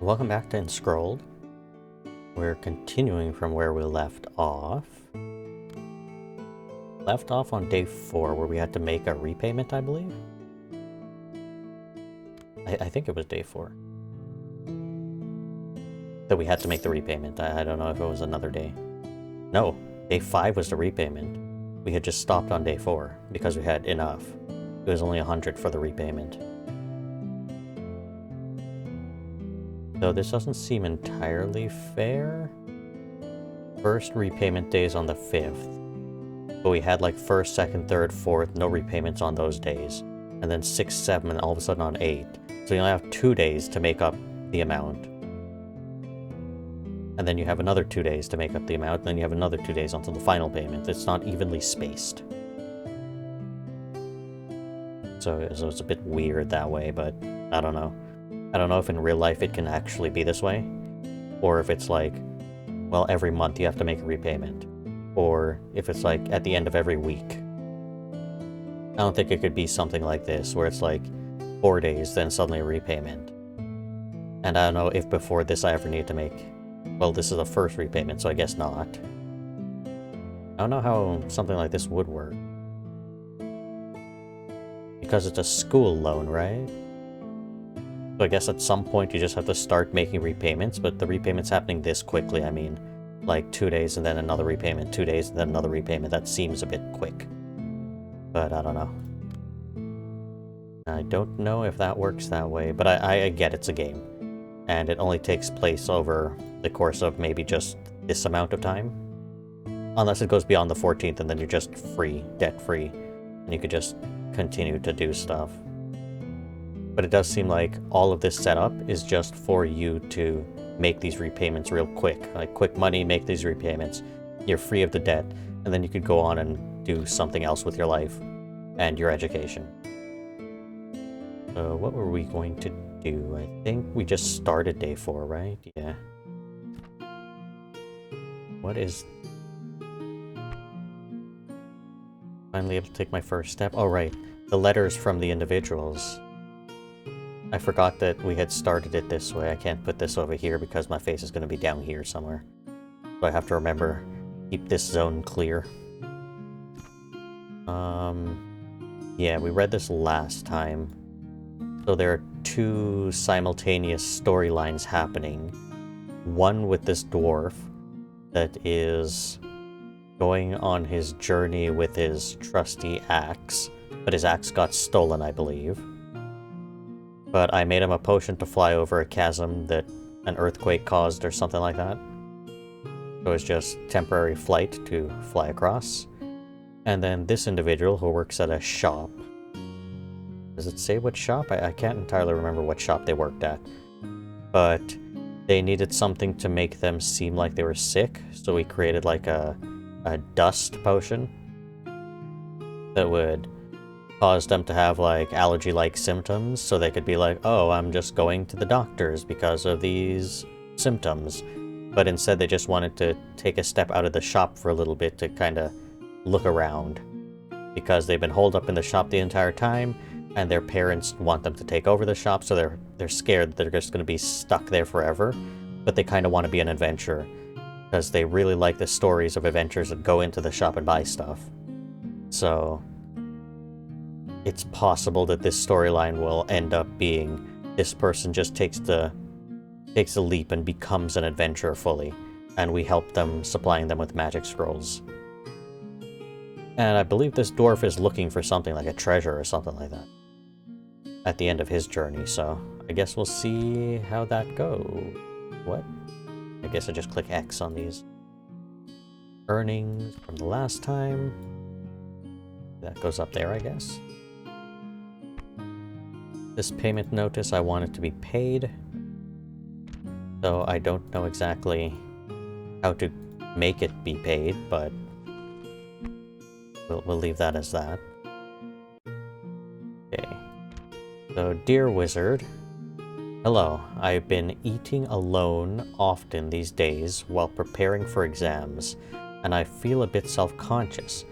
Welcome back to ENSCROLL. We're continuing from where we left off. Left off on day 4 where we had to make a repayment, I believe? I think it was day 4. That we had to make the repayment. I don't know if it was another day. No, day 5 was the repayment. We had just stopped on day 4 because we had enough. It was only 100 for the repayment. So this doesn't seem entirely fair. First repayment day is on the 5th. But we had like 1st, 2nd, 3rd, 4th, no repayments on those days. And then 6, 7, and all of a sudden on 8. So you only have 2 days to make up the amount. And then you have another 2 days to make up the amount, and then you have another 2 days until the final payment. It's not evenly spaced. So it's a bit weird that way, but I don't know. I don't know if in real life it can actually be this way, or if it's like, well, every month you have to make a repayment, or if it's like at the end of every week. I don't think it could be something like this, where it's like 4 days, then suddenly a repayment. And I don't know if before this I ever need to make... Well, this is the first repayment, so I guess not. I don't know how something like this would work. Because it's a school loan, right? So I guess at some point you just have to start making repayments, but the repayments happening this quickly, I mean, like 2 days and then another repayment, 2 days and then another repayment, that seems a bit quick. But I don't know. I don't know if that works that way, but I get it's a game. And it only takes place over the course of maybe just this amount of time. Unless it goes beyond the 14th and then you're just free, debt-free, and you could just continue to do stuff. But it does seem like all of this setup is just for you to make these repayments real quick. Like quick money, make these repayments. You're free of the debt, and then you could go on and do something else with your life and your education. So what were we going to do? I think we just started day 4, right? Yeah. What is... Finally able to take my first step? Oh, right. The letters from the individuals. I forgot that we had started it this way. I can't put this over here because my face is going to be down here somewhere. So I have to remember, keep this zone clear. Yeah, we read this last time. So there are 2 simultaneous storylines happening. One with this dwarf that is going on his journey with his trusty axe, but his axe got stolen, I believe. But I made him a potion to fly over a chasm that an earthquake caused or something like that. So it's just temporary flight to fly across. And then this individual who works at a shop. Does it say what shop? I can't entirely remember what shop they worked at. But they needed something to make them seem like they were sick, so we created like a dust potion that would cause them to have like allergy-like symptoms, so they could be like, oh, I'm just going to the doctors because of these symptoms. But instead they just wanted to take a step out of the shop for a little bit to kind of look around. Because they've been holed up in the shop the entire time, and their parents want them to take over the shop, so they're scared that they're just going to be stuck there forever. But they kind of want to be an adventurer, because they really like the stories of adventurers that go into the shop and buy stuff. So it's possible that this storyline will end up being this person just takes the leap and becomes an adventurer fully, and we help them, supplying them with magic scrolls. And I believe this dwarf is looking for something like a treasure or something like that at the end of his journey, so I guess we'll see how that goes. What? I guess I just click X on these. Earnings from the last time. That goes up there, I guess. This payment notice, I want it to be paid. So I don't know exactly how to make it be paid, but we'll leave that as that. Okay. So, dear wizard, hello. I've been eating alone often these days while preparing for exams, and I feel a bit self-conscious.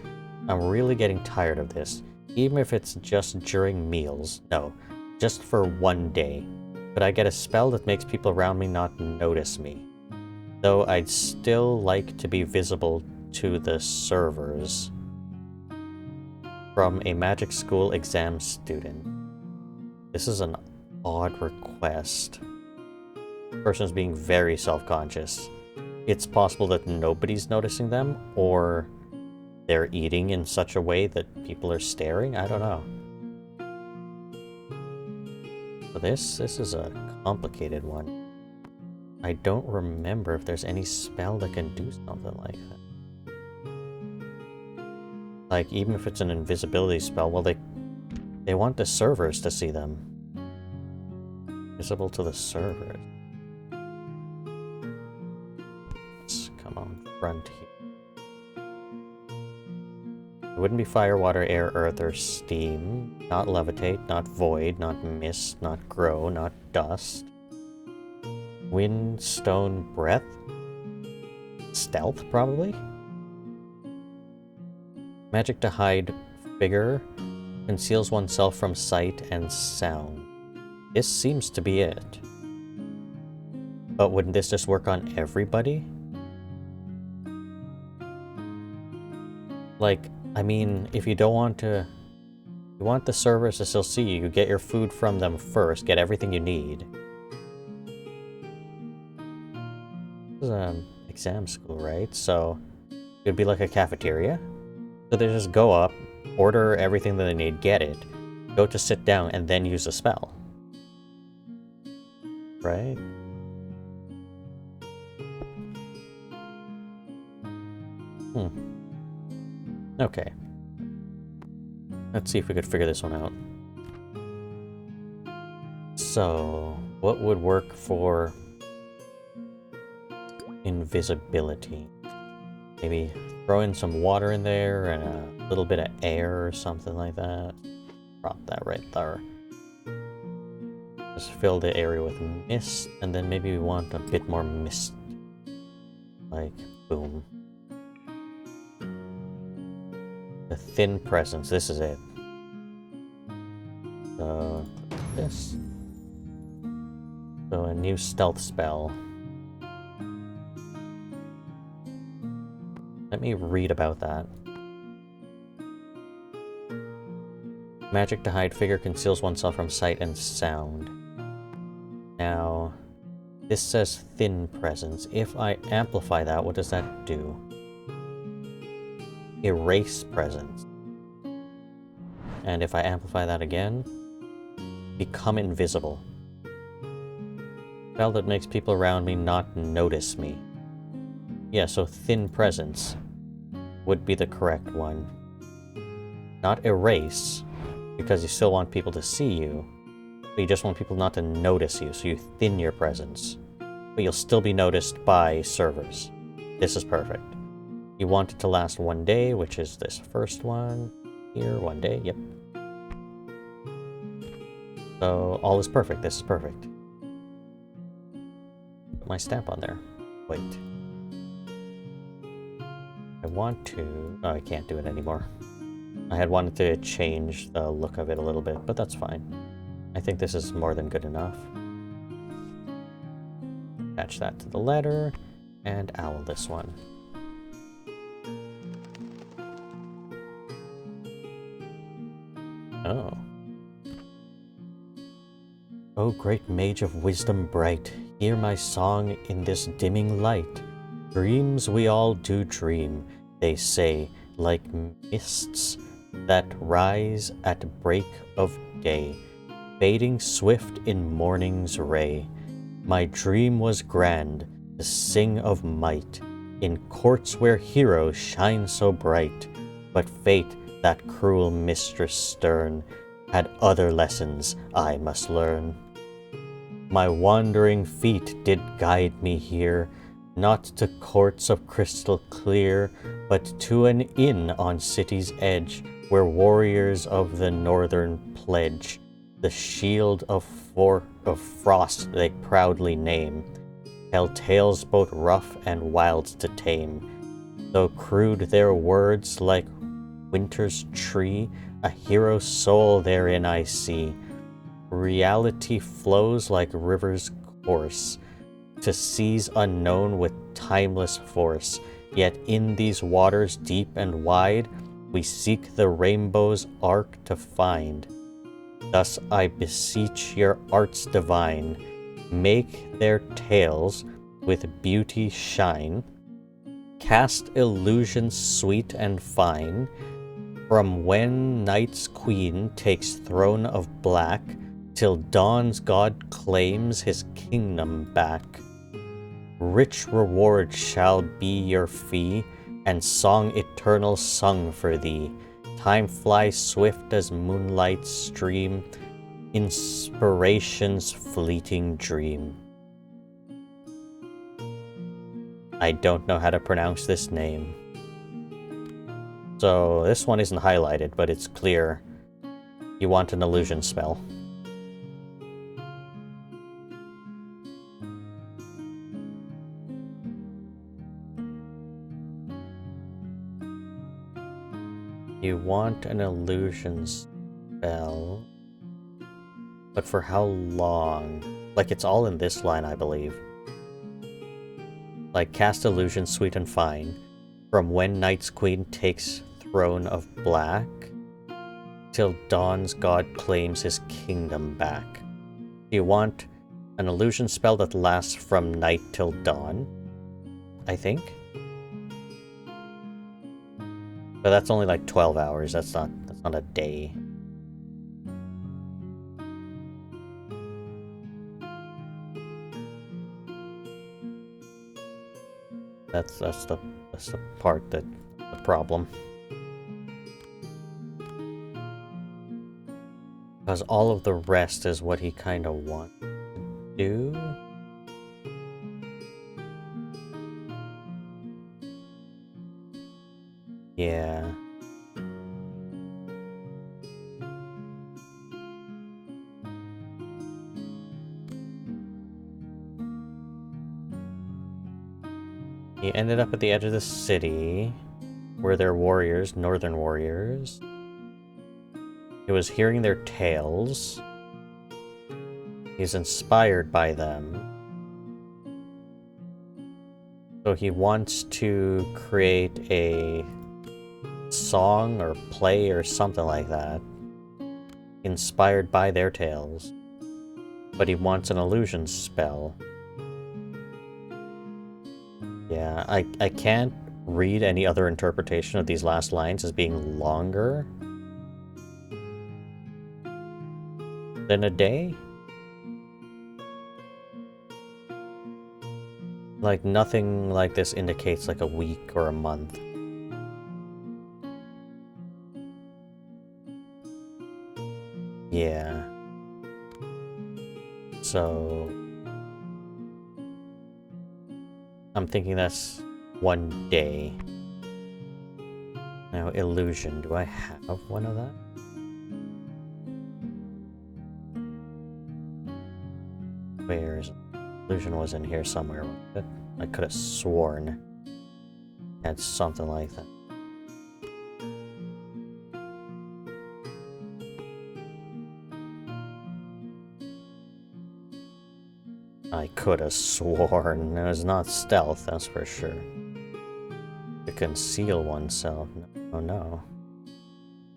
I'm really getting tired of this, even if it's just during meals. No, just for one day. But I get a spell that makes people around me not notice me. Though I'd still like to be visible to the servers. From a magic school exam student. This is an odd request. The person is being very self-conscious. It's possible that nobody's noticing them, or they're eating in such a way that people are staring? I don't know. So this is a complicated one. I don't remember if there's any spell that can do something like that. Like, even if it's an invisibility spell, well, they want the servers to see them. Visible to the servers. Let's come on front here. It wouldn't be fire, water, air, earth, or steam. Not levitate, not void, not mist, not grow, not dust. Wind, stone, breath? Stealth, probably? Magic to hide figure conceals oneself from sight and sound. This seems to be it. But wouldn't this just work on everybody? Like, I mean, if you don't want to... You want the servers to still see you, you get your food from them first, get everything you need. This is an exam school, right? So, it'd be like a cafeteria. So they just go up, order everything that they need, get it, go to sit down, and then use a spell. Right? Okay. Let's see if we could figure this one out. So, what would work for invisibility? Maybe throw in some water in there and a little bit of air or something like that. Drop that right there. Just fill the area with mist, and then maybe we want a bit more mist. Like, boom. The thin presence, this is it. So, this. So, a new stealth spell. Let me read about that. Magic to hide figure conceals oneself from sight and sound. Now, this says thin presence. If I amplify that, what does that do? Erase presence. And if I amplify that again, become invisible. Spell that makes people around me not notice me. Yeah, so thin presence would be the correct one. Not erase, because you still want people to see you, but you just want people not to notice you, so you thin your presence. But you'll still be noticed by servers. This is perfect. You want it to last 1 day, which is this first one. Here, 1 day, yep. So, all is perfect, this is perfect. Put my stamp on there. Wait. I want to... Oh, I can't do it anymore. I had wanted to change the look of it a little bit, but that's fine. I think this is more than good enough. Attach that to the letter, and owl this one. Oh. O great mage of wisdom bright, hear my song in this dimming light. Dreams we all do dream, they say, like mists that rise at break of day, fading swift in morning's ray. My dream was grand, to sing of might, in courts where heroes shine so bright. But fate, that cruel mistress stern, had other lessons I must learn. My wandering feet did guide me here, not to courts of crystal clear, but to an inn on city's edge, where warriors of the northern pledge the shield of frost they proudly name, tell tales both rough and wild to tame. Though crude their words like winter's tree, a hero's soul therein I see. Reality flows like rivers course to seas unknown with timeless force. Yet in these waters deep and wide, we seek the rainbow's arc to find. Thus I beseech your arts divine, make their tales with beauty shine, cast illusions sweet and fine, from when night's queen takes throne of black, till dawn's god claims his kingdom back. Rich reward shall be your fee, and song eternal sung for thee. Time flies swift as moonlight's stream, inspiration's fleeting dream. I don't know how to pronounce this name. So this one isn't highlighted, but it's clear. You want an illusion spell. You want an illusion spell, but for how long? Like, it's all in this line, I believe. Like, cast illusion sweet and fine, from when night's queen takes throne of black, till dawn's god claims his kingdom back. You want an illusion spell that lasts from night till dawn, I think? But that's only like 12 hours. That's not a day. That's the part that the problem. Because all of the rest is what he kind of wants to do. Yeah. He ended up at the edge of the city, where there are warriors, northern warriors. He was hearing their tales. He's inspired by them. So he wants to create a song or play or something like that, inspired by their tales, but he wants an illusion spell. Yeah, I can't read any other interpretation of these last lines as being longer than a day. Like, nothing like this indicates like a week or a month. Yeah. So I'm thinking that's one day. Now, illusion. Do I have one of that? Where's illusion? Was in here somewhere, wasn't it? I could have sworn it had something like that. I could have sworn it was not stealth, that's for sure. To conceal oneself. No, no.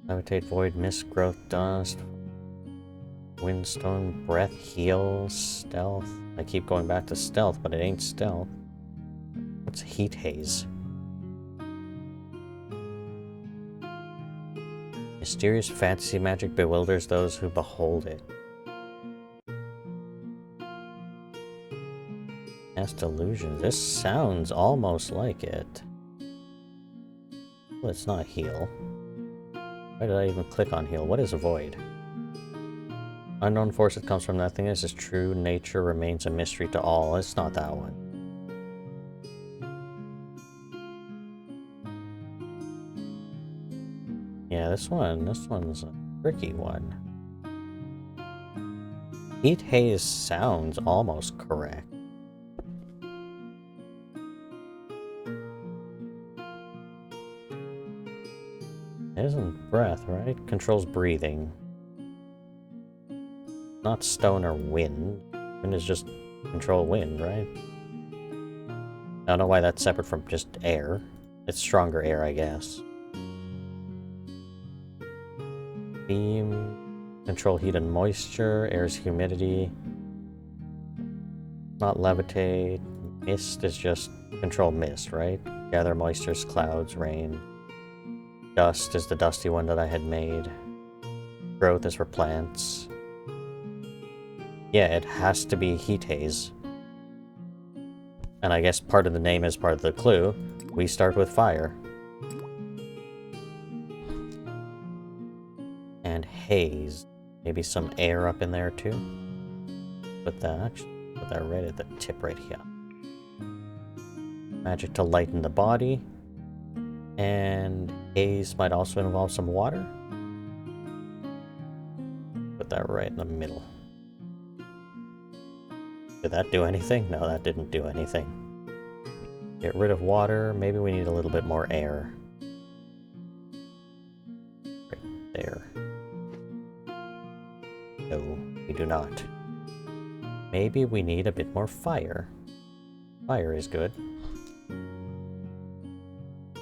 Levitate, void, mist, growth, dust, windstone, breath, heal, stealth. I keep going back to stealth, but it ain't stealth. What's heat haze? Mysterious fantasy magic bewilders those who behold it. Cast illusion. This sounds almost like it. Well, it's not heal. Why did I even click on heal? What is a void? Unknown force that comes from nothingness is true. Nature remains a mystery to all. It's not that one. Yeah, this one's a tricky one. Heat haze sounds almost correct. It isn't breath, right? Controls breathing. Not stone or wind. Wind is just control wind, right? I don't know why that's separate from just air. It's stronger air, I guess. Beam, control heat and moisture, air's humidity. Not levitate. Mist is just control mist, right? Gather moistures, clouds, rain. Dust is the dusty one that I had made. Growth is for plants. Yeah, it has to be heat haze. And I guess part of the name is part of the clue. We start with fire. And haze. Maybe some air up in there too. Put that right at the tip right here. Magic to lighten the body. And haze might also involve some water. Put that right in the middle. Did that do anything? No, that didn't do anything. Get rid of water. Maybe we need a little bit more air. Right there. No, we do not. Maybe we need a bit more fire. Fire is good.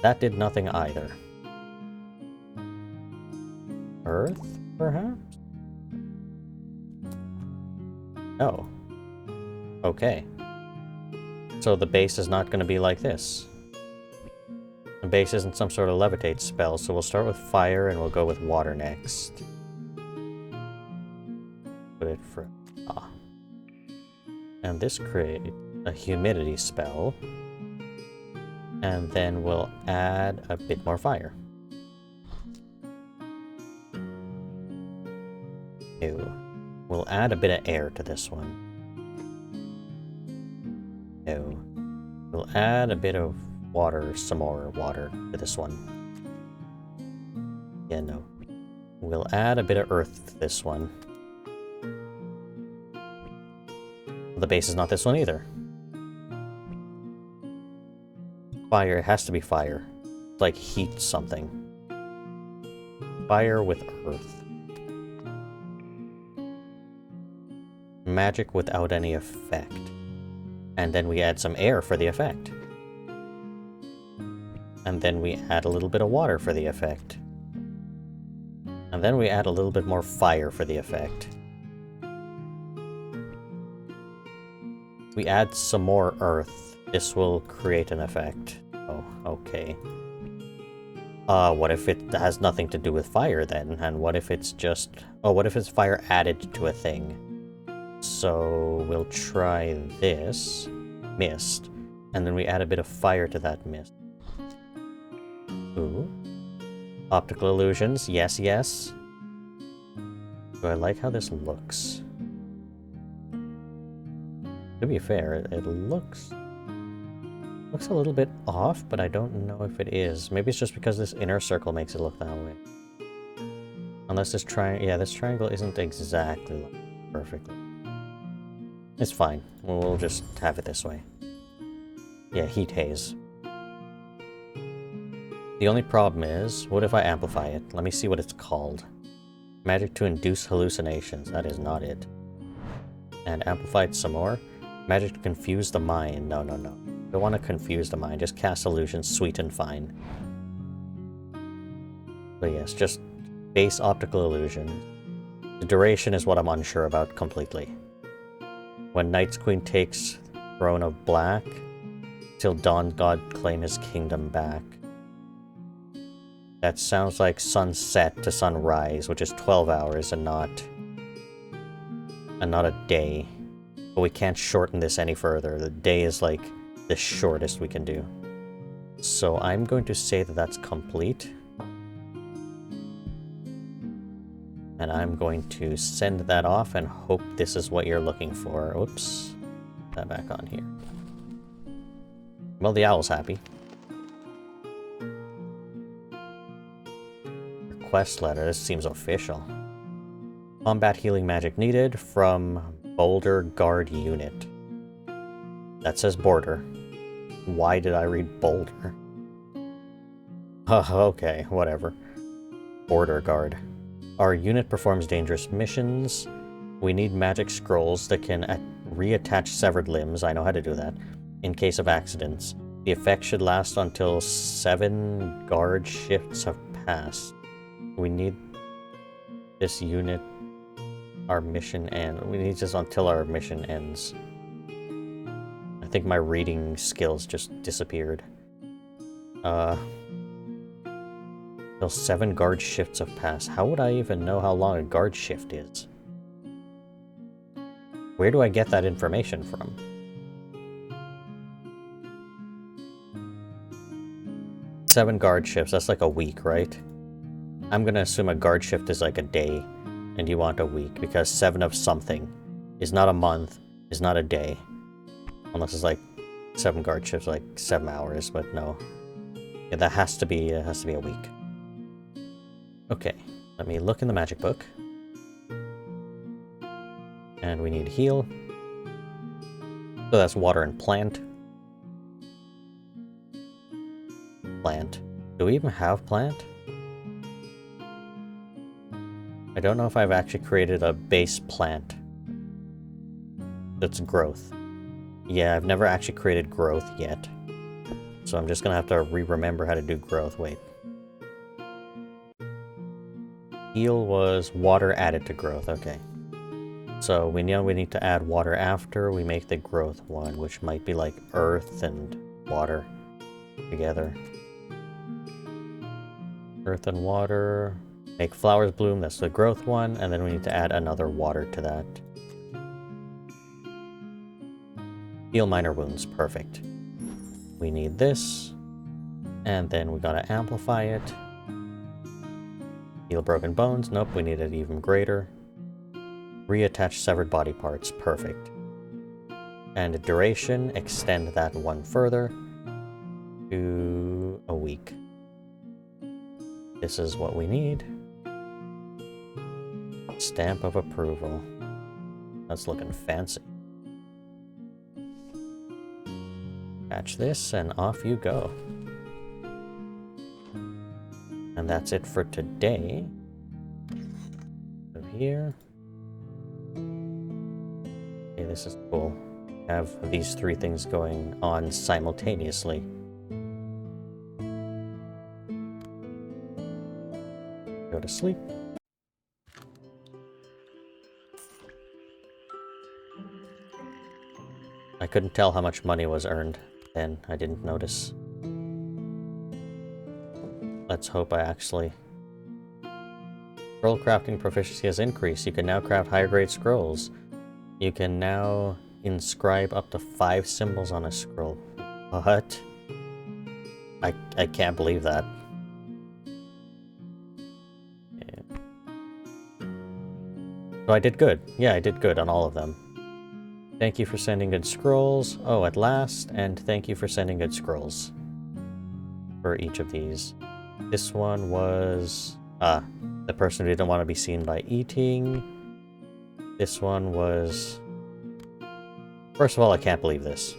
That did nothing either. Earth, perhaps? Oh. Okay. So the base is not going to be like this. The base isn't some sort of levitate spell, so we'll start with fire and we'll go with water next. Put it for... Ah. And this creates a humidity spell. And then we'll add a bit more fire. Ew. We'll add a bit of air to this one. No. We'll add a bit of water, some more water to this one. Yeah, no. We'll add a bit of earth to this one. The base is not this one either. Fire, it has to be fire. Like heat something. Fire with earth. Magic without any effect. And then we add some air for the effect. And then we add a little bit of water for the effect. And then we add a little bit more fire for the effect. We add some more earth. This will create an effect. Oh, okay. What if it has nothing to do with fire then? And what if it's just... Oh, what if it's fire added to a thing? So we'll try this. Mist. And then we add a bit of fire to that mist. Ooh. Optical illusions. Yes, yes. Do I like how this looks? To be fair, it looks a little bit off, but I don't know if it is. Maybe it's just because this inner circle makes it look that way. Unless this triangle isn't exactly like perfectly. It's fine. We'll just have it this way. Yeah, heat haze. The only problem is, what if I amplify it? Let me see what it's called. Magic to induce hallucinations. That is not it. And amplify it some more. Magic to confuse the mind. No, no, no. Don't want to confuse the mind. Just cast illusions, sweet and fine. But yes, just base optical illusion. The duration is what I'm unsure about completely. When Night's Queen takes Throne of Black, till Dawn God claim his kingdom back. That sounds like sunset to sunrise, which is 12 hours and not a day. But we can't shorten this any further. The day is like the shortest we can do. So I'm going to say that that's complete. And I'm going to send that off and hope this is what you're looking for. Oops. Put that back on here. Well, the owl's happy. Request letter. This seems official. Combat healing magic needed from Boulder Guard Unit. That says border. Why did I read Boulder? Okay, whatever. Border Guard. Our unit performs dangerous missions. We need magic scrolls that can reattach severed limbs. I know how to do that. In case of accidents. The effect should last until 7 guard shifts have passed. We need this unit. Our mission ends. We need this until our mission ends. I think my reading skills just disappeared. Till 7 guard shifts have passed. How would I even know how long a guard shift is? Where do I get that information from? Seven guard shifts, that's like a week, right? I'm gonna assume a guard shift is like a day, and you want a week, because 7 of something is not a month, is not a day. Unless it's like 7 guard shifts, like 7 hours, but no. Yeah, that has to be a week. Okay, let me look in the magic book. And we need heal. So that's water and plant. Plant. Do we even have plant? I don't know if I've actually created a base plant. That's growth. Yeah, I've never actually created growth yet. So I'm just gonna have to remember how to do growth. Wait. Heal was water added to growth, okay. So we know we need to add water after we make the growth one, which might be like earth and water together. Earth and water. Make flowers bloom, that's the growth one, and then we need to add another water to that. Heal minor wounds, perfect. We need this, and then we gotta amplify it. Heal broken bones, nope, we need it even greater. Reattach severed body parts, perfect. And duration, extend that one further to a week. This is what we need. Stamp of approval. That's looking fancy. Patch this and off you go. And that's it for today. Over here. Okay, this is cool. Have these 3 things going on simultaneously. Go to sleep. I couldn't tell how much money was earned then. I didn't notice. Let's hope I actually... Scroll crafting proficiency has increased. You can now craft higher grade scrolls. You can now inscribe up to 5 symbols on a scroll. What? I can't believe that. Yeah. So I did good. Yeah, I did good on all of them. Thank you for sending good scrolls. Oh, at last. And thank you for sending good scrolls. For each of these. This one was... the person who didn't want to be seen by eating. This one was... First of all, I can't believe this.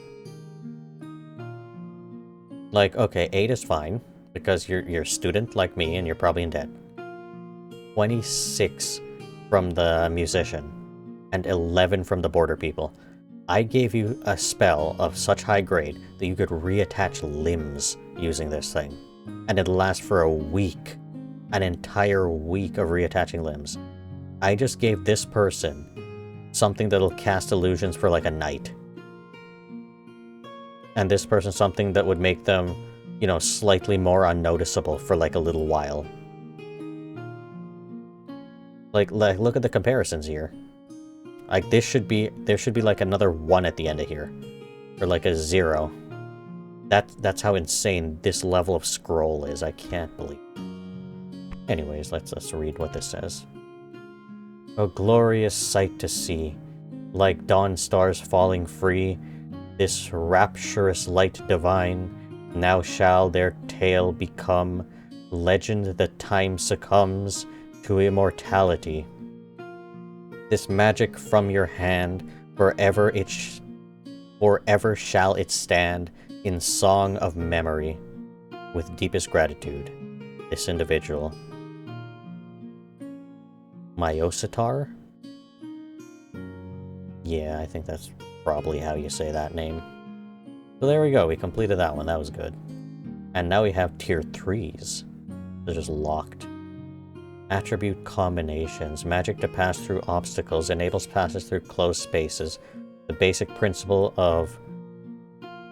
Like, okay, 8 is fine, because you're a student like me, and you're probably in debt. 26 from the musician, and 11 from the border people. I gave you a spell of such high grade that you could reattach limbs using this thing. And it'll last for a week. An entire week of reattaching limbs. I just gave this person something that'll cast illusions for like a night. And this person something that would make them, you know, slightly more unnoticeable for like a little while. Like look at the comparisons here. Like there should be like another 1 at the end of here. Or like a 0. That's how insane this level of scroll is. I can't believe it. Anyways, let's read what this says. A glorious sight to see, like dawn stars falling free, this rapturous light divine, now shall their tale become legend that time succumbs to immortality. This magic from your hand, forever shall it stand in song of memory, with deepest gratitude. This individual. Myositar? Yeah, I think that's probably how you say that name. So there we go, we completed that one, that was good. And now we have tier 3s. They're just locked. Attribute combinations. Magic to pass through obstacles enables passes through closed spaces. The basic principle of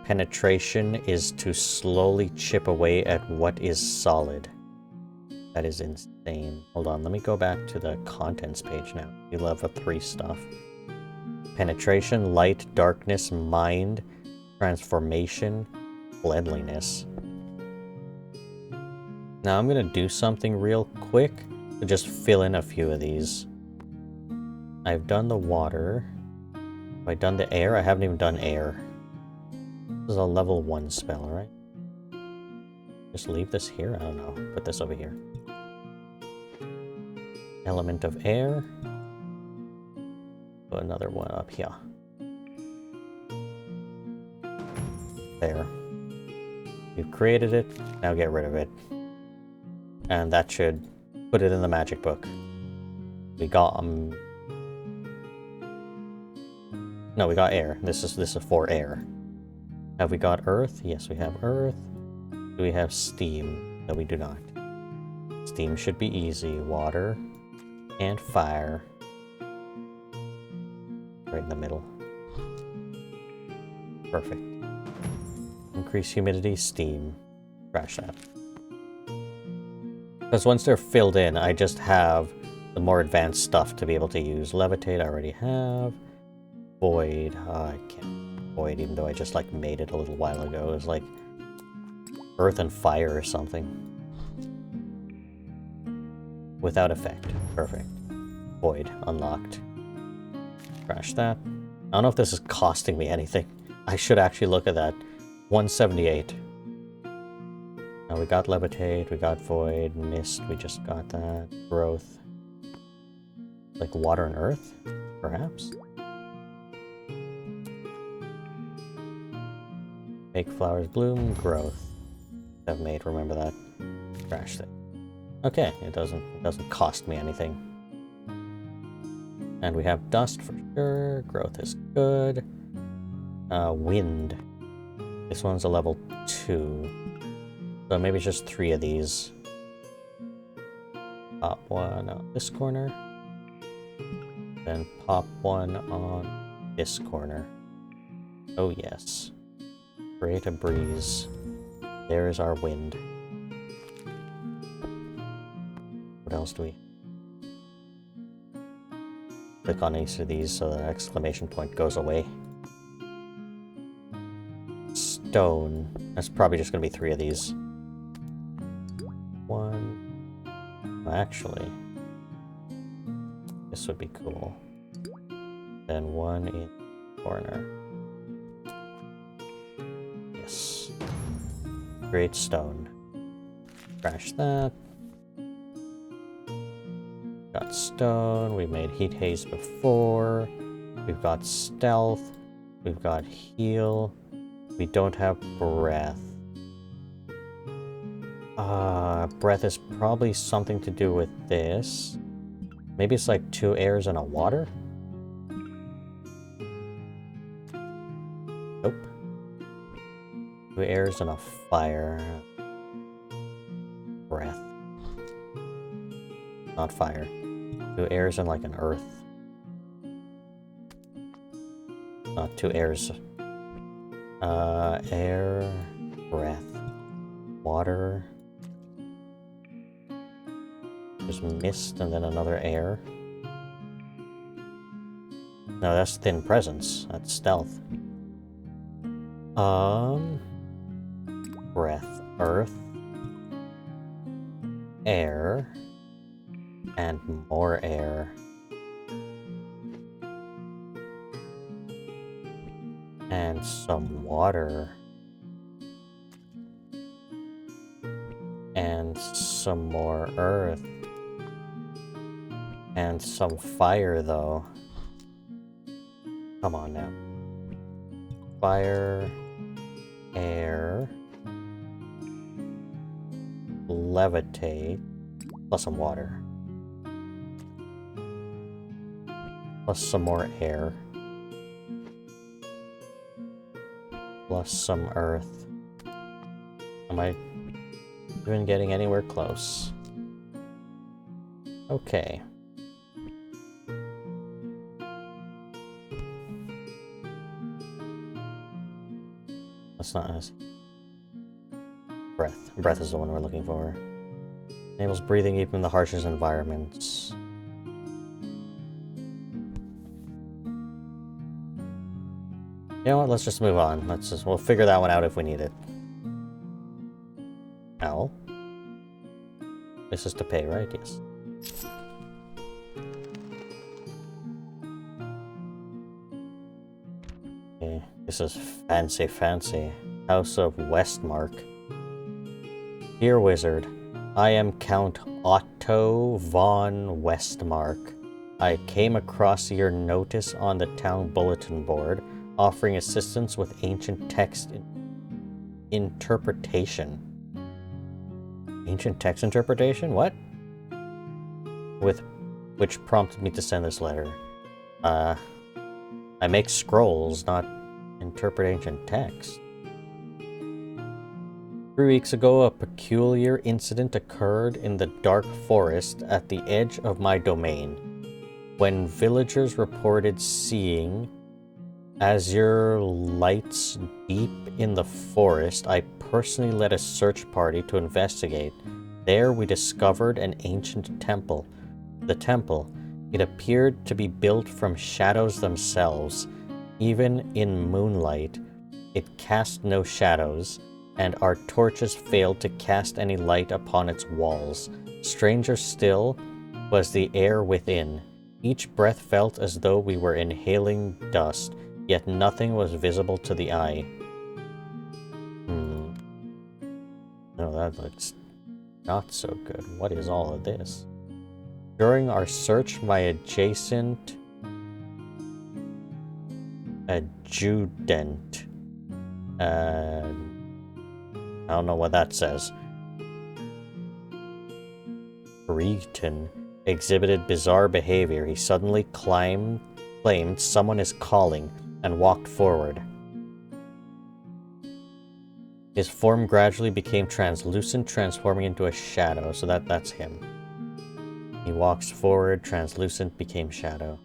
penetration is to slowly chip away at what is solid. That is insane. Hold on, let me go back to the contents page now. We level 3 stuff. Penetration, light, darkness, mind, transformation, cleanliness. Now I'm gonna do something real quick to just fill in a few of these. I've done the water. Have I done the air? I haven't even done air. This is a level 1 spell, right? Just leave this here? I don't know. Put this over here. Element of air. Put another one up here. There. You've created it. Now get rid of it. And that should put it in the magic book. We got no, we got air. This is for air. Have we got earth? Yes, we have earth. Do we have steam? No, we do not. Steam should be easy. Water and fire. Right in the middle. Perfect. Increase humidity, steam. Crash that. Because once they're filled in, I just have the more advanced stuff to be able to use. Levitate, I already have. Void, I can't. Void, even though I just like made it a little while ago. It was like earth and fire or something. Without effect. Perfect. Void, unlocked. Crash that. I don't know if this is costing me anything. I should actually look at that. 178. Now we got levitate, we got void, mist, we just got that. Growth. Like water and earth, perhaps? Make flowers bloom, growth. I've made, remember that. Crash it. Okay, it doesn't cost me anything. And we have dust for sure. Growth is good. Wind. This one's a level 2. So maybe just 3 of these. Pop one on this corner. Then pop one on this corner. Oh yes. Create a breeze. There is our wind. What else do we... Click on each of these so the exclamation point goes away. Stone. That's probably just going to be 3 of these. One. Well, actually, this would be cool. Then one in the corner. Yes. Create stone. Crash that. Got stone. We made heat haze before. We've got stealth. We've got heal. We don't have breath. Breath is probably something to do with this. Maybe it's like 2 airs and a water? Nope. 2 airs and a fire. Breath. Not fire. 2 airs and like an earth. Not 2 airs. Air, breath, water. There's mist and then another air. No, that's thin presence. That's stealth. Breath, earth, air, and more air. And some water. And some more earth. And some fire, though. Come on now. Fire, air, levitate, plus some water. Plus some more air. Plus some earth. Am I even getting anywhere close? Okay. That's not us. Breath. Breath is the one we're looking for. Enables breathing even in the harshest environments. You know what? Let's just move on. We'll figure that one out if we need it. Owl. This is to pay, right? Yes. Okay. This is fancy. House of Westmark. Dear Wizard, I am Count Otto von Westmark. I came across your notice on the town bulletin board, offering assistance with ancient text interpretation. Ancient text interpretation? What? Which prompted me to send this letter. I make scrolls, not interpret ancient text. 3 weeks ago, a peculiar incident occurred in the dark forest at the edge of my domain. When villagers reported seeing azure lights deep in the forest, I personally led a search party to investigate. There we discovered an ancient temple. The temple, it appeared to be built from shadows themselves. Even in moonlight, it cast no shadows, and our torches failed to cast any light upon its walls. Stranger still was the air within. Each breath felt as though we were inhaling dust, yet nothing was visible to the eye. No, that looks not so good. What is all of this? During our search, my adjacent adjutant, I don't know what that says, Reeton, exhibited bizarre behavior. He suddenly claimed someone is calling and walked forward. His form gradually became translucent, transforming into a shadow, so that's him. He walks forward, translucent, became shadow.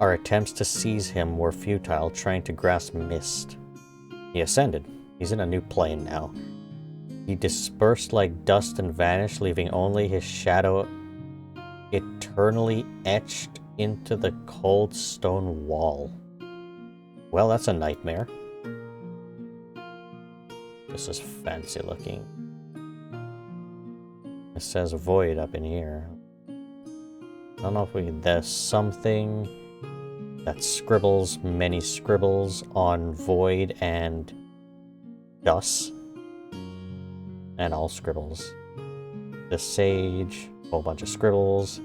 Our attempts to seize him were futile, trying to grasp mist. He ascended. He's in a new plane now. He dispersed like dust and vanished, leaving only his shadow eternally etched into the cold stone wall. Well, that's a nightmare. This is fancy looking. It says void up in here. I don't know if there's something that scribbles many scribbles on void and dust. And all scribbles. The sage, a whole bunch of scribbles.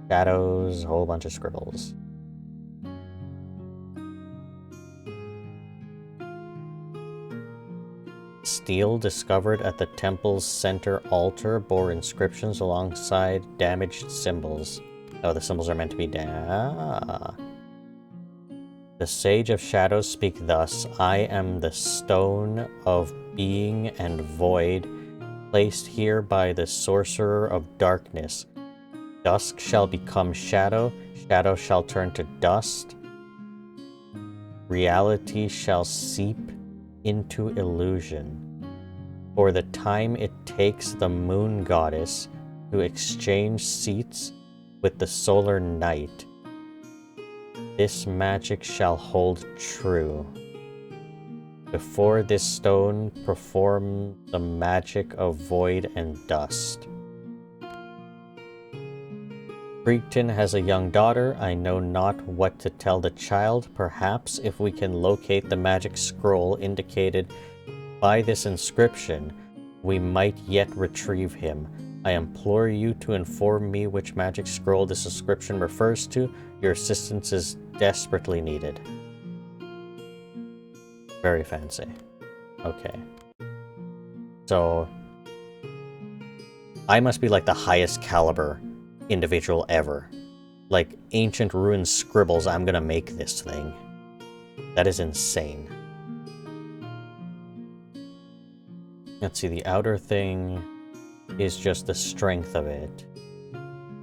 Shadows, a whole bunch of scribbles. Steel discovered at the temple's center altar bore inscriptions alongside damaged symbols. Oh, the symbols are meant to be The Sage of Shadows speak thus: I am the stone of being and void, placed here by the sorcerer of darkness. Dusk shall become shadow, shadow shall turn to dust, reality shall seep into illusion. For the time it takes the moon goddess to exchange seats with the solar night, this magic shall hold true. Before this stone perform the magic of void and dust. Creekton has a young daughter. I know not what to tell the child. Perhaps if we can locate the magic scroll indicated by this inscription, we might yet retrieve him. I implore you to inform me which magic scroll this inscription refers to. Your assistance is desperately needed. Very fancy. Okay. So, I must be like the highest caliber individual ever. Like ancient rune scribbles, I'm gonna make this thing. That is insane. Let's see, the outer thing is just the strength of it.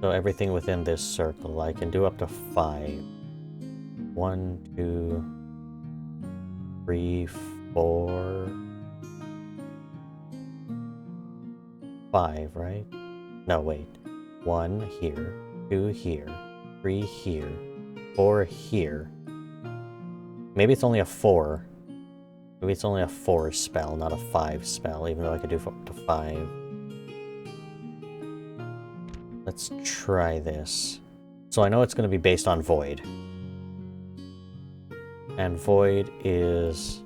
So everything within this circle, I can do up to 5. 1, 2, 3, 4, 5, right? No, wait. 1 here, 2 here, 3 here, 4 here. Maybe it's only a 4. Maybe it's only a 4 spell, not a 5 spell, even though I could do up to 5. Let's try this. So I know it's going to be based on Void. And Void is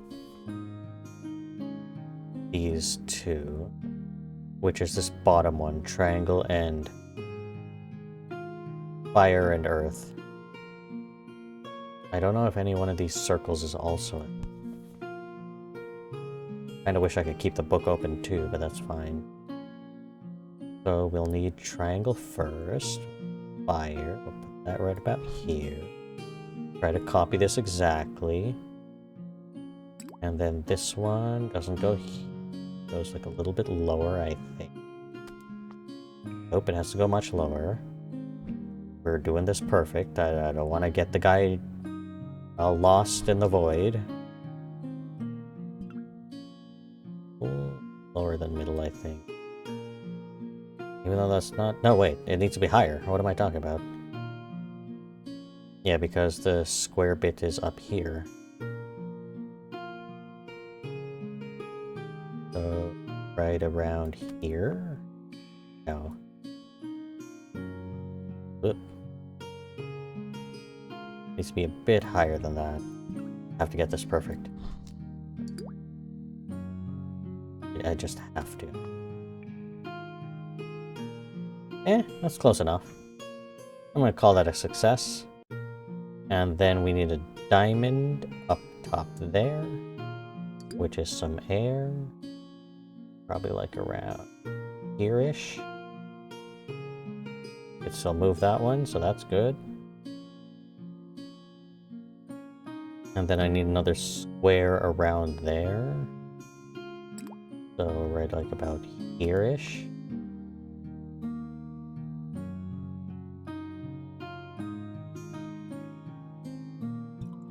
these two, which is this bottom one, Triangle and Fire and Earth. I don't know if any one of these circles is also it. Kinda wish I could keep the book open too, but that's fine. So we'll need Triangle first. Fire. We'll put that right about here. Try to copy this exactly. And then this one doesn't go here. Goes like a little bit lower, I think. Nope, it has to go much lower. We're doing this perfect. I don't want to get the guy lost in the void. Lower than middle, I think. Even though that's not... No, wait. It needs to be higher. What am I talking about? Yeah, because the square bit is up here. So, right around here? No. Oop. Needs to be a bit higher than that. Have to get this perfect. I just have to. That's close enough. I'm gonna call that a success. And then we need a diamond up top there, which is some air. Probably like around here-ish. Could still move that one, so that's good. And then I need another square around there. So right like about here-ish.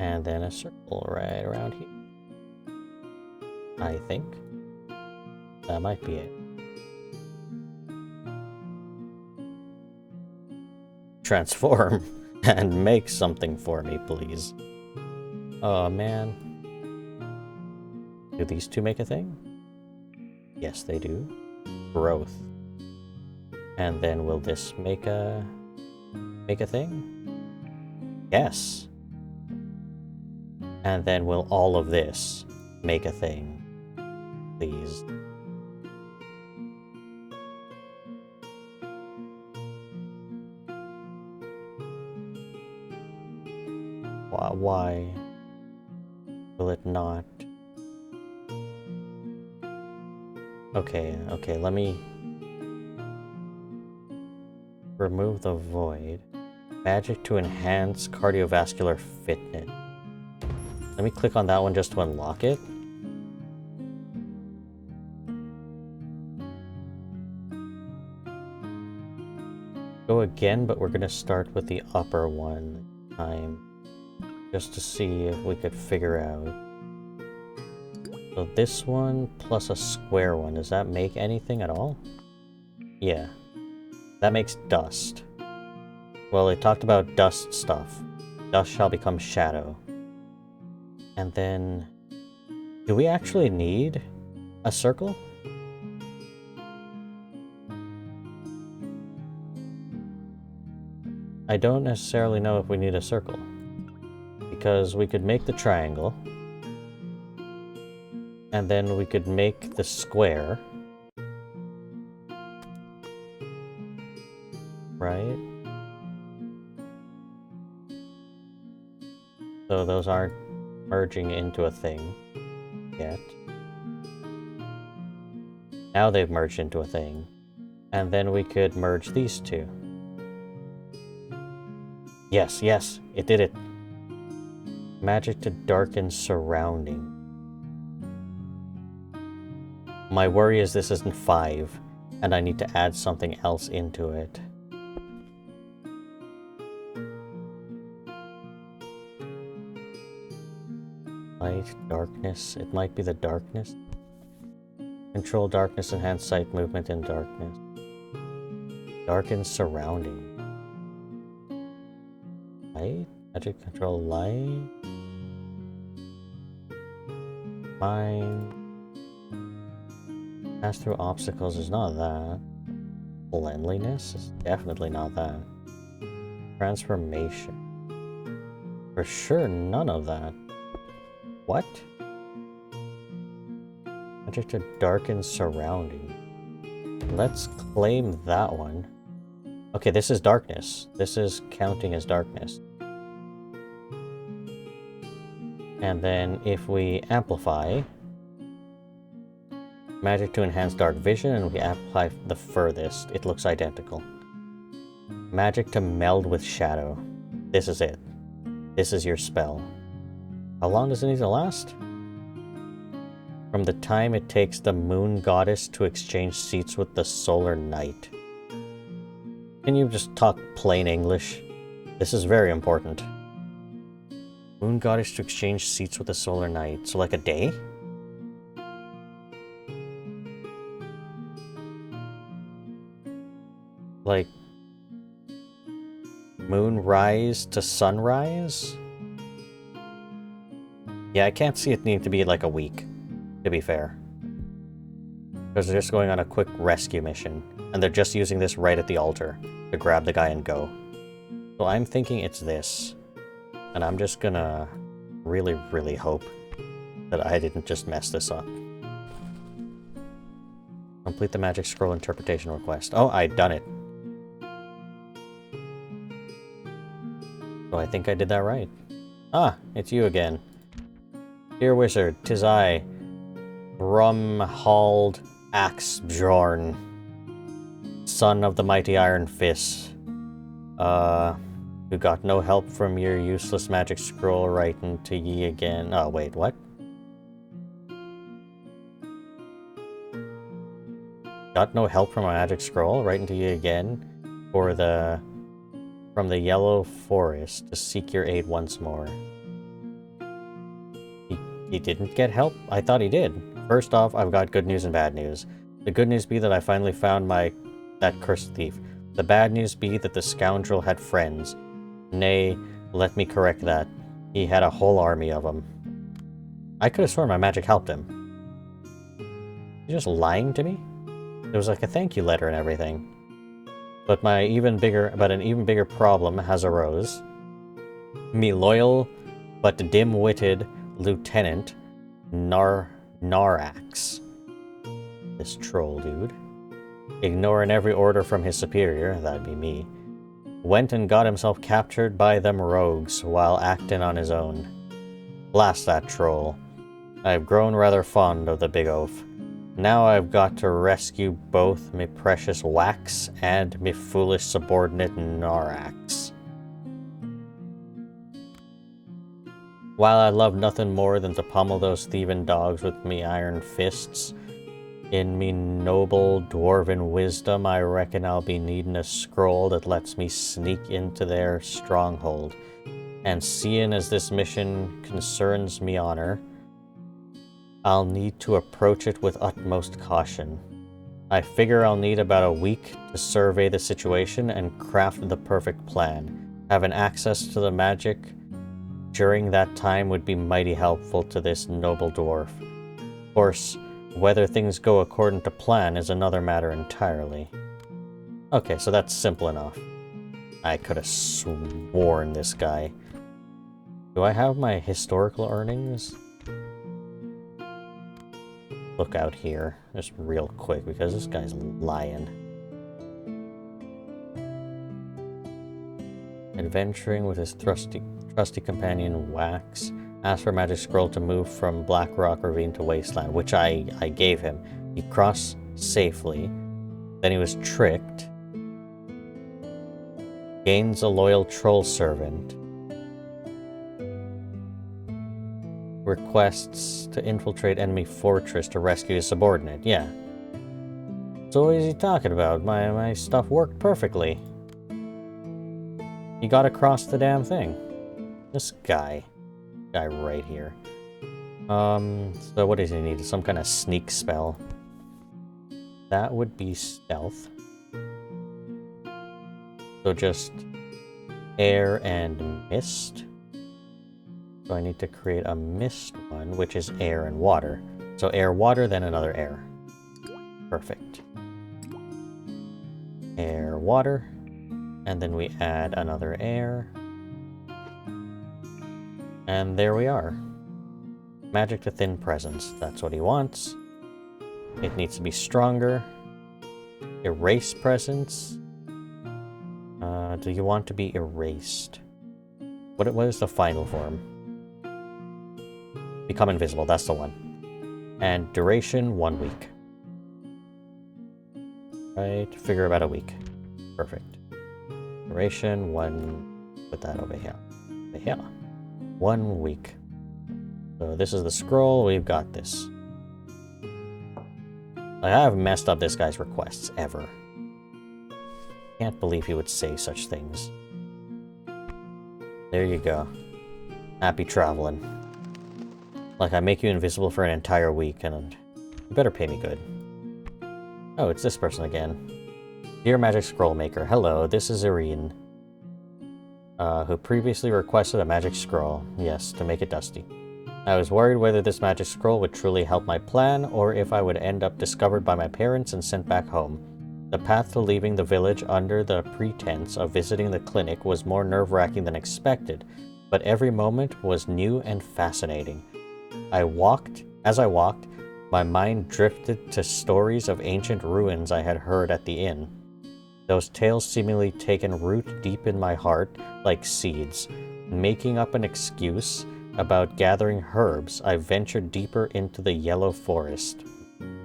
And then a circle right around here. I think. That might be it. Transform and make something for me, please. Oh, man. Do these two make a thing? Yes, they do. Growth. And then will this make a thing? Yes. And then will all of this make a thing? Please. Why will it not? Okay, let me remove the void. Magic to enhance cardiovascular fitness. Let me click on that one just to unlock it. Go again, but we're gonna start with the upper one this time. Just to see if we could figure out. So this one plus a square one, does that make anything at all? Yeah. That makes dust. Well, it talked about dust stuff. Dust shall become shadow. And then... do we actually need a circle? I don't necessarily know if we need a circle. Because we could make the triangle. And then we could make the square. Right? So those aren't merging into a thing yet. Now they've merged into a thing. And then we could merge these two. Yes, yes, it did it. Magic to darken surrounding. My worry is this isn't 5, and I need to add something else into it. Light, darkness. It might be the darkness. Control darkness, enhance sight movement in darkness. Darken surrounding. Light? Magic control light? Fine. Pass through obstacles is not that. Cleanliness is definitely not that. Transformation. For sure, none of that. What? Magic to darken surrounding. Let's claim that one. Okay, this is darkness. This is counting as darkness. And then if we amplify, magic to enhance dark vision, and we amplify the furthest, it looks identical. Magic to meld with shadow. This is it. This is your spell. How long does it need to last? From the time it takes the moon goddess to exchange seats with the solar knight. Can you just talk plain English? This is very important. Moon goddess to exchange seats with the solar knight. So like a day? Like moonrise to sunrise? Yeah, I can't see it need to be like a week, to be fair. Because they're just going on a quick rescue mission, and they're just using this right at the altar to grab the guy and go. So I'm thinking it's this. And I'm just gonna really, really hope that I didn't just mess this up. Complete the magic scroll interpretation request. Oh, I'd done it. So I think I did that right. Ah, it's you again. Dear wizard, 'tis I, Brumhald Axbjorn, son of the mighty Iron Fist. Who got no help from your useless magic scroll writing to ye again. Oh, wait, what? Got no help from my magic scroll writing to ye again for from the Yellow Forest to seek your aid once more. He didn't get help? I thought he did. First off, I've got good news and bad news. The good news be that I finally found that cursed thief. The bad news be that the scoundrel had friends. Nay, let me correct that. He had a whole army of them. I could have sworn my magic helped him. You're just lying to me? There was like a thank you letter and everything. But an even bigger problem has arose. Me loyal but dim-witted Lieutenant Narax. This troll dude. Ignoring every order from his superior, that'd be me, went and got himself captured by them rogues while acting on his own. Blast that troll. I've grown rather fond of the big oaf. Now I've got to rescue both me precious Wax and me foolish subordinate Narax. While I love nothing more than to pummel those thieving dogs with me iron fists, in me noble dwarven wisdom, I reckon I'll be needing a scroll that lets me sneak into their stronghold. And seeing as this mission concerns me honor, I'll need to approach it with utmost caution. I figure I'll need about a week to survey the situation and craft the perfect plan. Having access to the magic during that time would be mighty helpful to this noble dwarf. Of course, whether things go according to plan is another matter entirely. Okay, so that's simple enough. I could have sworn this guy. Do I have my historical earnings? Look out here, just real quick, because this guy's lying. Adventuring with his trusty companion Wax. Asked for a magic scroll to move from Black Rock Ravine to Wasteland, which I gave him. He crossed safely. Then he was tricked. Gains a loyal troll servant. requests to infiltrate enemy fortress to rescue his subordinate. Yeah. So what is he talking about? My stuff worked perfectly. He got across the damn thing. This guy. Guy right here. So what does he need? Some kind of sneak spell. That would be stealth. So just air and mist. So I need to create a mist one, which is air and water. So air, water, then another air. Perfect. Air, water. And then we add another air. And there we are. Magic to thin presence. That's what he wants. It needs to be stronger. Erase presence. Do you want to be erased? What is the final form? Become invisible, that's the one. And duration, 1 week. Right, figure about a week. Perfect. Duration, put that over here. Over here. 1 week. So this is the scroll, we've got this. I have messed up this guy's requests, ever. Can't believe he would say such things. There you go. Happy traveling. Like, I make you invisible for an entire week, and you better pay me good. Oh, it's this person again. Dear Magic Scroll Maker, hello, this is Irene. Who previously requested a magic scroll. Yes, to make it dusty. I was worried whether this magic scroll would truly help my plan, or if I would end up discovered by my parents and sent back home. The path to leaving the village under the pretense of visiting the clinic was more nerve-wracking than expected, but every moment was new and fascinating. As I walked, my mind drifted to stories of ancient ruins I had heard at the inn. Those tales seemingly taken root deep in my heart like seeds. Making up an excuse about gathering herbs, I ventured deeper into the Yellow Forest.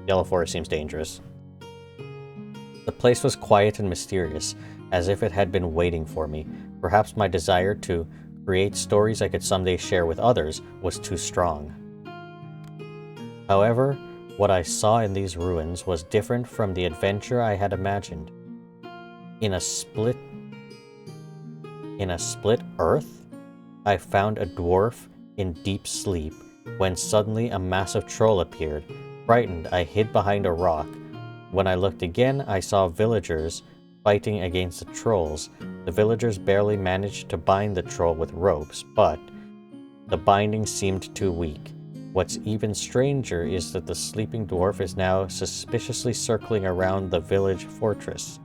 Yellow Forest seems dangerous. The place was quiet and mysterious, as if it had been waiting for me. Perhaps my desire to create stories I could someday share with others was too strong. However, what I saw in these ruins was different from the adventure I had imagined. In a split earth, I found a dwarf in deep sleep, when suddenly a massive troll appeared. Frightened, I hid behind a rock. When I looked again, I saw villagers fighting against the trolls. The villagers barely managed to bind the troll with ropes, but the binding seemed too weak. What's even stranger is that the sleeping dwarf is now suspiciously circling around the village fortress.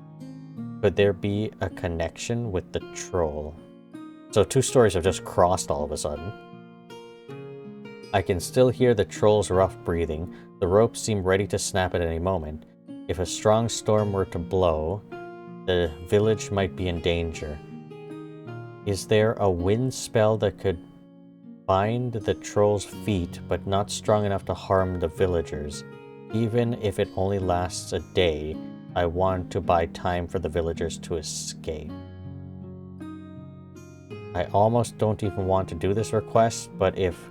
Could there be a connection with the troll? So 2 stories have just crossed all of a sudden. I can still hear the troll's rough breathing. The ropes seem ready to snap at any moment. If a strong storm were to blow, the village might be in danger. Is there a wind spell that could bind the troll's feet, but not strong enough to harm the villagers? Even if it only lasts a day, I want to buy time for the villagers to escape. I almost don't even want to do this request, but if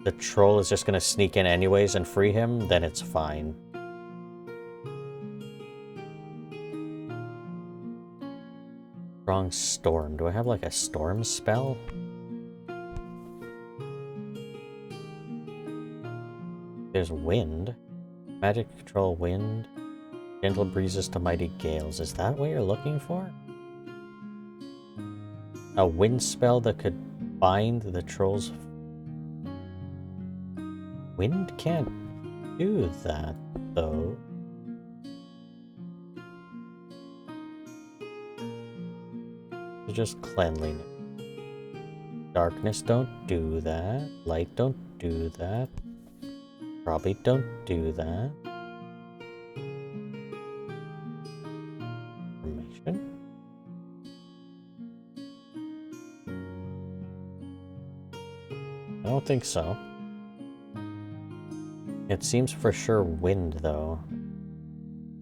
the troll is just going to sneak in anyways and free him, then it's fine. Strong storm. Do I have like a storm spell? There's wind. Magic control wind. Gentle breezes to mighty gales. Is that what you're looking for? A wind spell that could bind the troll's... Wind can't do that, though. It's just cleanliness. Darkness don't do that. Light don't do that. Probably don't do that. Information. I don't think so. It seems for sure wind, though.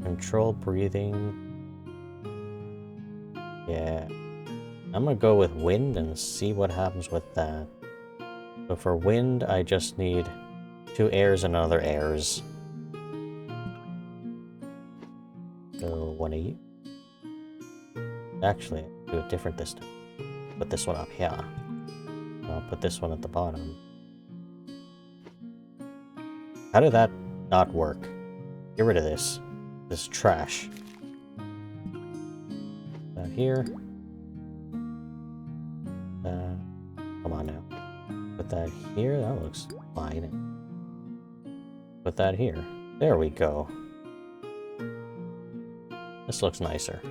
Control breathing. Yeah. I'm gonna go with wind and see what happens with that. So for wind, I just need 2 airs and another airs. So one of you. Actually, do it different this time. Put this one up here. I'll put this one at the bottom. How did that not work? Get rid of this. This is trash. That here. Come on now. Put that here. That looks fine. Put that here. There we go. This looks nicer.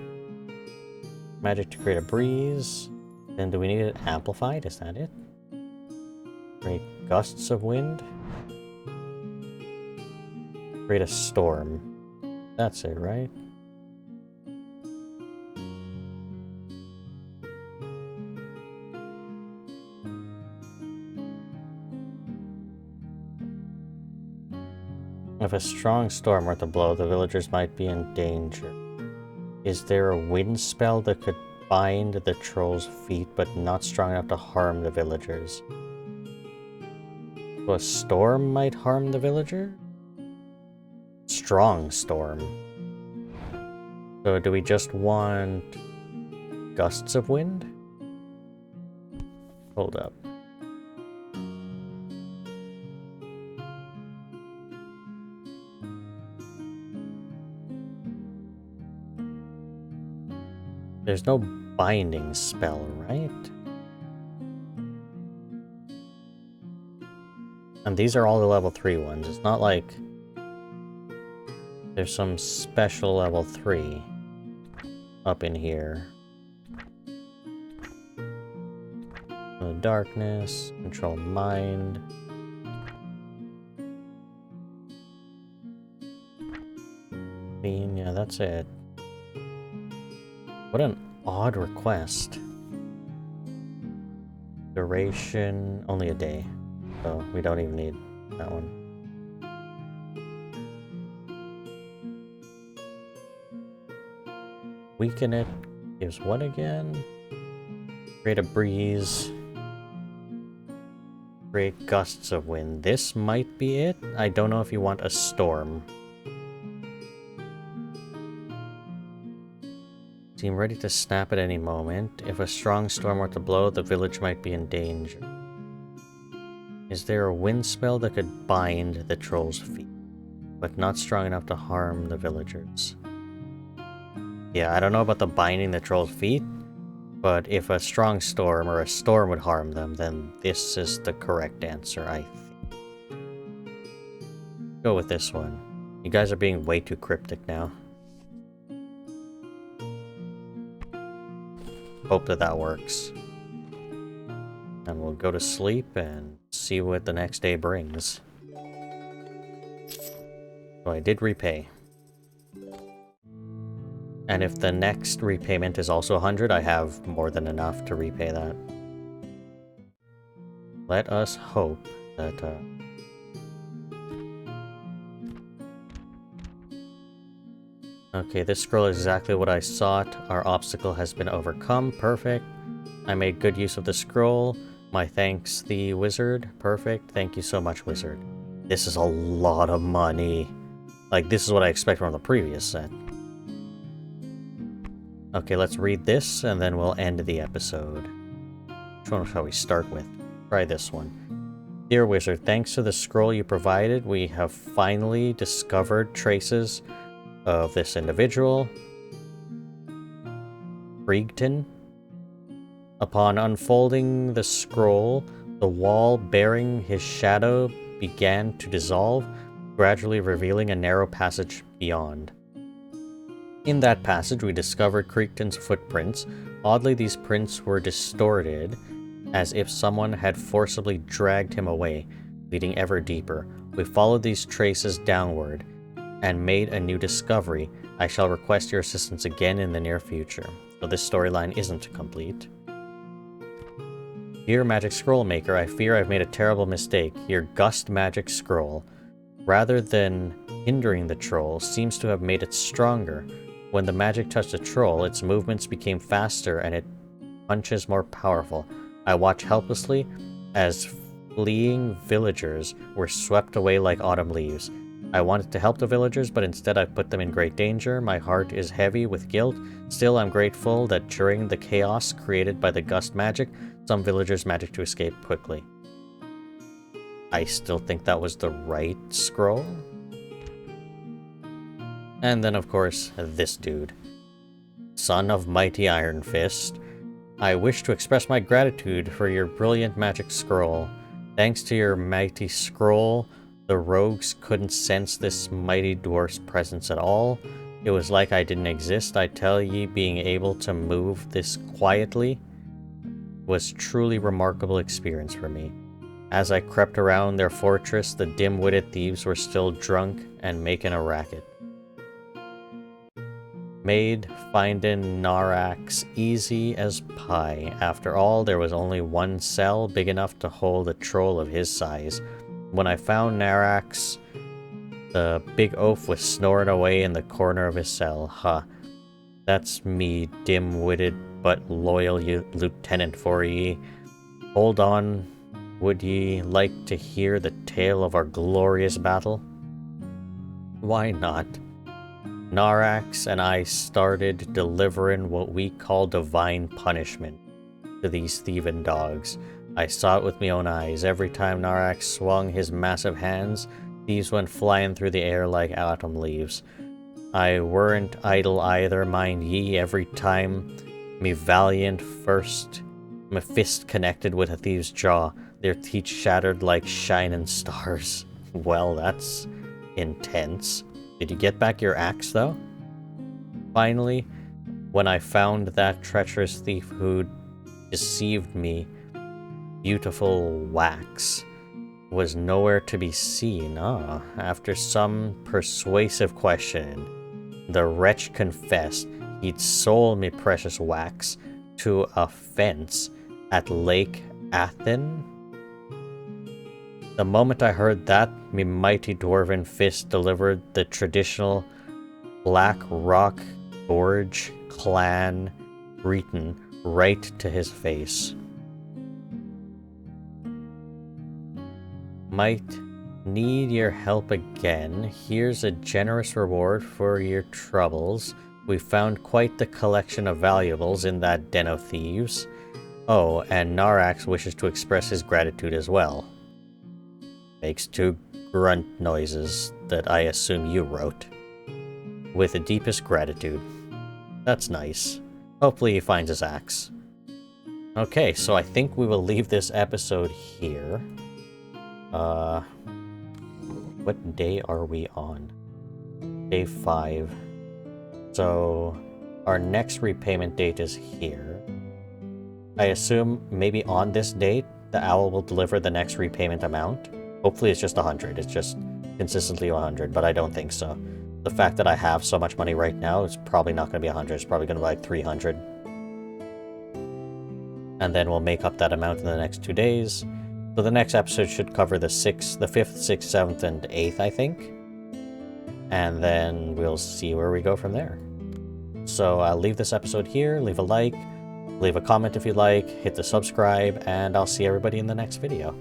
Magic to create a breeze. Then do we need it amplified? Is that it? Create gusts of wind. Create a storm. That's it, right? If a strong storm were to blow, the villagers might be in danger. Is there a wind spell that could bind the troll's feet but not strong enough to harm the villagers? So a storm might harm the villager? Strong storm. So do we just want gusts of wind? Hold up. There's no binding spell, right? And these are all the level 3 ones. It's not like there's some special level 3 up in here. The darkness, control mind. Yeah, that's it. What an odd request. Duration, only a day. So we don't even need that one. Weaken it gives what again? Create a breeze. Create gusts of wind. This might be it. I don't know if you want a storm. Seem ready to snap at any moment. If a strong storm were to blow, the village might be in danger. Is there a wind spell that could bind the troll's feet, but not strong enough to harm the villagers? Yeah, I don't know about the binding the troll's feet, but if a strong storm or a storm would harm them, then this is the correct answer, I think. Go with this one. You guys are being way too cryptic now. Hope that that works. And we'll go to sleep and see what the next day brings. So I did repay. And if the next repayment is also 100, I have more than enough to repay that. Let us hope that... Okay, this scroll is exactly what I sought. Our obstacle has been overcome. Perfect. I made good use of the scroll. My thanks, the wizard. Perfect. Thank you so much, wizard. This is a lot of money. Like, this is what I expect from the previous set. Okay, let's read this, and then we'll end the episode. Which one shall we start with? Try this one. Dear wizard, thanks to the scroll you provided, we have finally discovered traces of this individual, Brigton. Upon unfolding the scroll, the wall bearing his shadow began to dissolve, gradually revealing a narrow passage beyond. In that passage, we discovered Crichton's footprints. Oddly, these prints were distorted, as if someone had forcibly dragged him away, leading ever deeper. We followed these traces downward, and made a new discovery. I shall request your assistance again in the near future. So this storyline isn't complete. Dear Magic Scroll Maker, I fear I've made a terrible mistake. Your Gust Magic Scroll, rather than hindering the troll, seems to have made it stronger. When the magic touched the troll, its movements became faster and its punches more powerful. I watch helplessly as fleeing villagers were swept away like autumn leaves. I wanted to help the villagers, but instead I put them in great danger. My heart is heavy with guilt. Still, I'm grateful that during the chaos created by the gust magic, some villagers managed to escape quickly. I still think that was the right scroll. And then, of course, this dude. Son of Mighty Iron Fist, I wish to express my gratitude for your brilliant magic scroll. Thanks to your mighty scroll, the rogues couldn't sense this mighty dwarf's presence at all. It was like I didn't exist. I tell ye, being able to move this quietly was truly remarkable experience for me. As I crept around their fortress, the dim-witted thieves were still drunk and making a racket. Made finding Narax easy as pie. After all, there was only one cell big enough to hold a troll of his size. When I found Narax, the big oaf was snoring away in the corner of his cell. Huh. That's me, dim-witted but loyal lieutenant for ye. Hold on, would ye like to hear the tale of our glorious battle? Why not? Narax and I started delivering what we call divine punishment to these thieving dogs. I saw it with my own eyes. Every time Narax swung his massive hands, thieves went flying through the air like autumn leaves. I weren't idle either, mind ye. Every time me fist connected with a thief's jaw, their teeth shattered like shining stars. Well, that's intense. Did you get back your axe, though? Finally, when I found that treacherous thief who deceived me, beautiful Wax was nowhere to be seen. After some persuasive questioning, the wretch confessed he'd sold me precious Wax to a fence at Lake Athen. The moment I heard that, me mighty dwarven fist delivered the traditional Black Rock Gorge clan greeting right to his face. Might need your help again. Here's a generous reward for your troubles. We found quite the collection of valuables in that den of thieves. Oh, and Narax wishes to express his gratitude as well. Makes two grunt noises that I assume you wrote. With the deepest gratitude. That's nice. Hopefully he finds his axe. Okay, so I think we will leave this episode here. What day are we on? Day 5. So, our next repayment date is here. I assume maybe on this date, the owl will deliver the next repayment amount. Hopefully it's just 100. It's just consistently 100, but I don't think so. The fact that I have so much money right now, it's probably not going to be 100. It's probably going to be like 300. And then we'll make up that amount in the next 2 days. So the next episode should cover the 5th, 6th, 7th, and 8th, I think. And then we'll see where we go from there. So I'll leave this episode here. Leave a like, leave a comment if you like, hit the subscribe, and I'll see everybody in the next video.